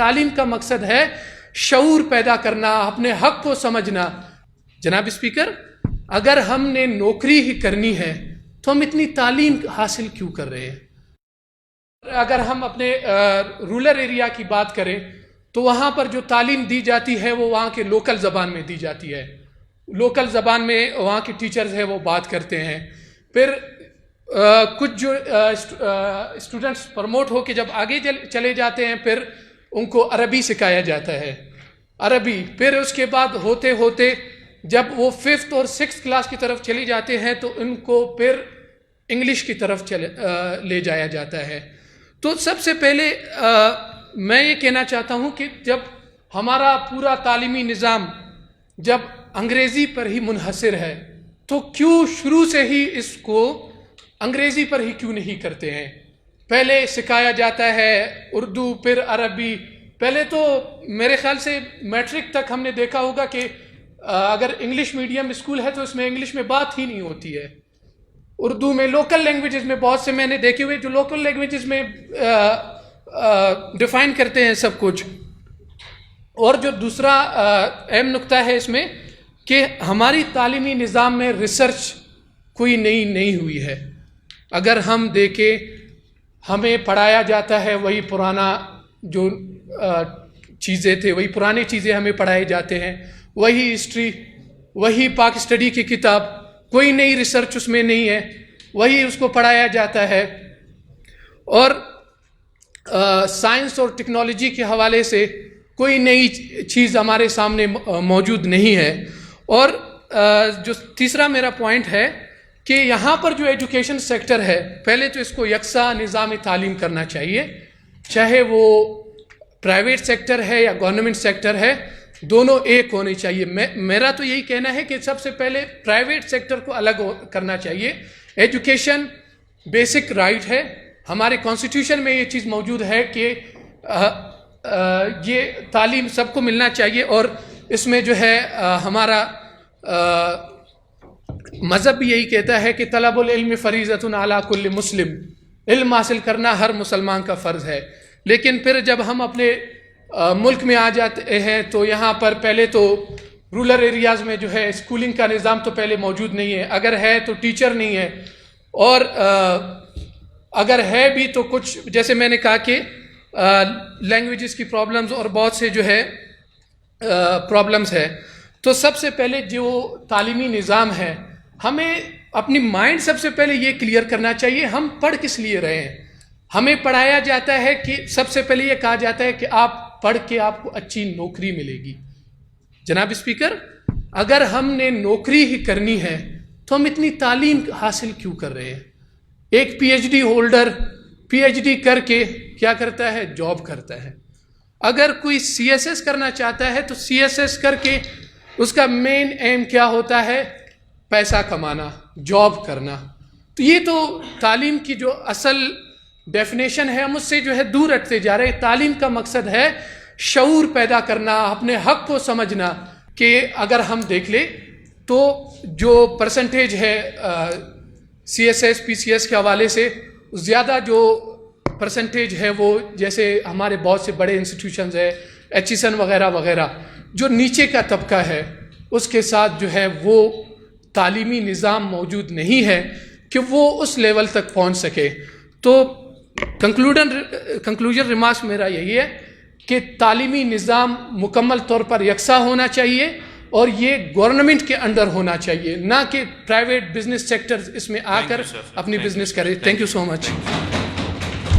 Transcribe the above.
تعلیم کا مقصد ہے شعور پیدا کرنا، اپنے حق کو سمجھنا۔ جناب اسپیکر، اگر ہم نے نوکری ہی کرنی ہے تو ہم اتنی تعلیم حاصل کیوں کر رہے ہیں؟ اگر ہم اپنے رورل ایریا کی بات کریں تو وہاں پر جو تعلیم دی جاتی ہے وہ وہاں کے لوکل زبان میں دی جاتی ہے، لوکل زبان میں وہاں کے ٹیچرز ہیں وہ بات کرتے ہیں۔ پھر کچھ جو اسٹوڈنٹس پروموٹ ہو کے جب آگے چلے جاتے ہیں پھر ان کو عربی سکھایا جاتا ہے، عربی۔ پھر اس کے بعد ہوتے ہوتے جب وہ 5th اور 6th کلاس کی طرف چلے جاتے ہیں تو ان کو پھر انگلش کی طرف لے جایا جاتا ہے۔ تو سب سے پہلے میں یہ کہنا چاہتا ہوں کہ جب ہمارا پورا تعلیمی نظام جب انگریزی پر ہی منحصر ہے تو کیوں شروع سے ہی اس کو انگریزی پر ہی کیوں نہیں کرتے ہیں؟ پہلے سکھایا جاتا ہے اردو، پھر عربی۔ پہلے تو میرے خیال سے میٹرک تک ہم نے دیکھا ہوگا کہ اگر انگلش میڈیم اسکول ہے تو اس میں انگلش میں بات ہی نہیں ہوتی ہے، اردو میں، لوکل لینگویجز میں بہت سے میں نے دیکھے ہوئے جو لوکل لینگویجز میں ڈیفائن کرتے ہیں سب کچھ۔ اور جو دوسرا اہم نقطہ ہے اس میں کہ ہماری تعلیمی نظام میں ریسرچ کوئی نئی نہیں ہوئی ہے۔ اگر ہم دیکھیں ہمیں پڑھایا جاتا ہے وہی پرانا جو چیزیں تھے، وہی پرانی چیزیں ہمیں پڑھائے جاتے ہیں، وہی ہسٹری، وہی پاک اسٹڈی کی کتاب، کوئی نئی ریسرچ اس میں نہیں ہے، وہی اس کو پڑھایا جاتا ہے۔ اور سائنس اور ٹیکنالوجی کے حوالے سے کوئی نئی چیز ہمارے سامنے موجود نہیں ہے۔ اور جو تیسرا میرا پوائنٹ ہے کہ یہاں پر جو ایجوکیشن سیکٹر ہے پہلے تو اس کو یکساں نظام تعلیم کرنا چاہیے، چاہے وہ پرائیویٹ سیکٹر ہے یا گورنمنٹ سیکٹر ہے، دونوں ایک ہونے چاہیے۔ میرا تو یہی کہنا ہے کہ سب سے پہلے پرائیویٹ سیکٹر کو الگ کرنا چاہیے۔ ایجوکیشن بیسک رائٹ ہے، ہمارے کانسٹیٹیوشن میں یہ چیز موجود ہے کہ یہ تعلیم سب کو ملنا چاہیے، اور اس میں جو ہے ہمارا مذہب بھی یہی کہتا ہے کہ طلب العلم فریضۃ علی کل مسلم، علم حاصل کرنا ہر مسلمان کا فرض ہے۔ لیکن پھر جب ہم اپنے ملک میں آ جاتے ہیں تو یہاں پر پہلے تو رورل ایریاز میں جو ہے اسکولنگ کا نظام تو پہلے موجود نہیں ہے، اگر ہے تو ٹیچر نہیں ہے، اور اگر ہے بھی تو کچھ جیسے میں نے کہا کہ لینگویجز کی پرابلمز اور بہت سے جو ہے پرابلمز ہے۔ تو سب سے پہلے جو تعلیمی نظام ہے ہمیں اپنی مائنڈ سب سے پہلے یہ کلیئر کرنا چاہیے ہم پڑھ کس لیے رہے ہیں۔ ہمیں پڑھایا جاتا ہے کہ سب سے پہلے یہ کہا جاتا ہے کہ آپ پڑھ کے آپ کو اچھی نوکری ملے گی۔ جناب اسپیکر، اگر ہم نے نوکری ہی کرنی ہے تو ہم اتنی تعلیم حاصل کیوں کر رہے ہیں؟ ایک P H D holder P H D کر کے کیا کرتا ہے؟ جاب کرتا ہے۔ اگر کوئی سی ایس ایس کرنا چاہتا ہے تو سی ایس ایس کر کے اس کا مین ایم کیا ہوتا ہے؟ پیسہ کمانا، جاب کرنا۔ تو یہ تو تعلیم کی جو اصل ڈیفینیشن ہے ہم اس سے جو ہے دور ہٹتے جا رہے ہیں۔ تعلیم کا مقصد ہے شعور پیدا کرنا، اپنے حق کو سمجھنا۔ کہ اگر ہم دیکھ لیں تو جو پرسنٹیج ہے C S S P C S کے حوالے سے زیادہ جو پرسنٹیج ہے وہ جیسے ہمارے بہت سے بڑے انسٹیٹیوشنز ہیں، ایچ ایس این وغیرہ وغیرہ، جو نیچے کا طبقہ ہے اس کے ساتھ جو ہے وہ تعلیمی نظام موجود نہیں ہے کہ وہ اس لیول تک پہنچ سکے۔ تو کنکلوژن ریمارکس میرا یہی ہے کہ تعلیمی نظام مکمل طور پر یکساں ہونا چاہیے اور یہ گورنمنٹ کے انڈر ہونا چاہیے، نہ کہ پرائیویٹ بزنس سیکٹر اس میں آ کر اپنی بزنس کرے۔ Thank you so much.